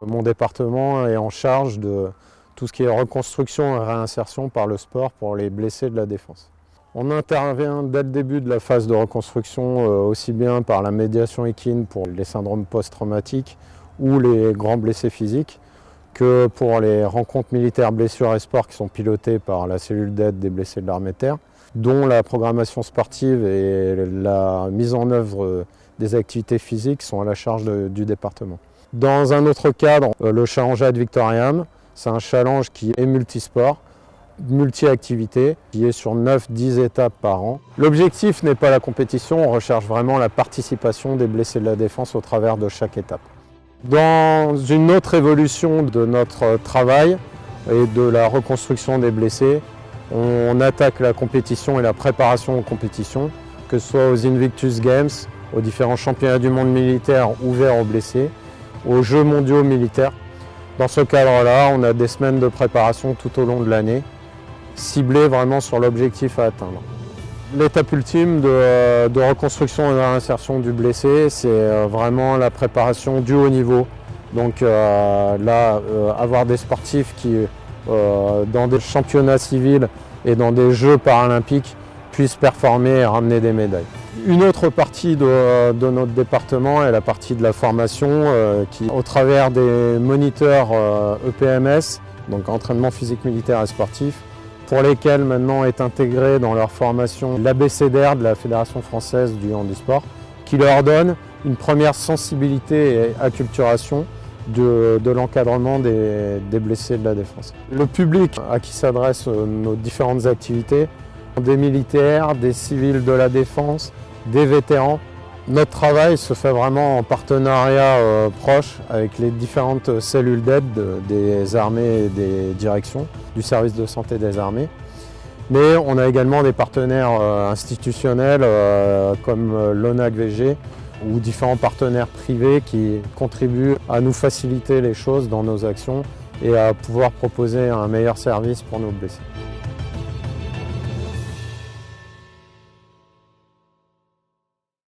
Mon département est en charge de tout ce qui est reconstruction et réinsertion par le sport pour les blessés de la défense. On intervient dès le début de la phase de reconstruction, aussi bien par la médiation équine pour les syndromes post-traumatiques ou les grands blessés physiques, que pour les rencontres militaires blessures et sports qui sont pilotées par la cellule d'aide des blessés de l'armée de terre, dont la programmation sportive et la mise en œuvre des activités physiques sont à la charge du département. Dans un autre cadre, le Challenge Ad Victoriam, c'est un challenge qui est multisport, multi-activité, qui est sur 9-10 étapes par an. L'objectif n'est pas la compétition, on recherche vraiment la participation des blessés de la défense au travers de chaque étape. Dans une autre évolution de notre travail et de la reconstruction des blessés, on attaque la compétition et la préparation aux compétitions, que ce soit aux Invictus Games, aux différents championnats du monde militaire ouverts aux blessés, aux Jeux mondiaux militaires. Dans ce cadre-là, on a des semaines de préparation tout au long de l'année, ciblées vraiment sur l'objectif à atteindre. L'étape ultime de reconstruction et de réinsertion du blessé, c'est vraiment la préparation du haut niveau. Donc avoir des sportifs qui, dans des championnats civils et dans des Jeux paralympiques, puissent performer et ramener des médailles. Une autre partie de notre département est la partie de la formation qui, au travers des moniteurs EPMS, donc entraînement physique militaire et sportif, pour lesquels maintenant est intégré dans leur formation l'ABCDR de la Fédération française du handisport, qui leur donne une première sensibilité et acculturation de l'encadrement des blessés de la défense. Le public à qui s'adressent nos différentes activités, des militaires, des civils de la défense, des vétérans. Notre travail se fait vraiment en partenariat proche avec les différentes cellules d'aide des armées et des directions du service de santé des armées. Mais on a également des partenaires institutionnels comme l'ONAC-VG ou différents partenaires privés qui contribuent à nous faciliter les choses dans nos actions et à pouvoir proposer un meilleur service pour nos blessés.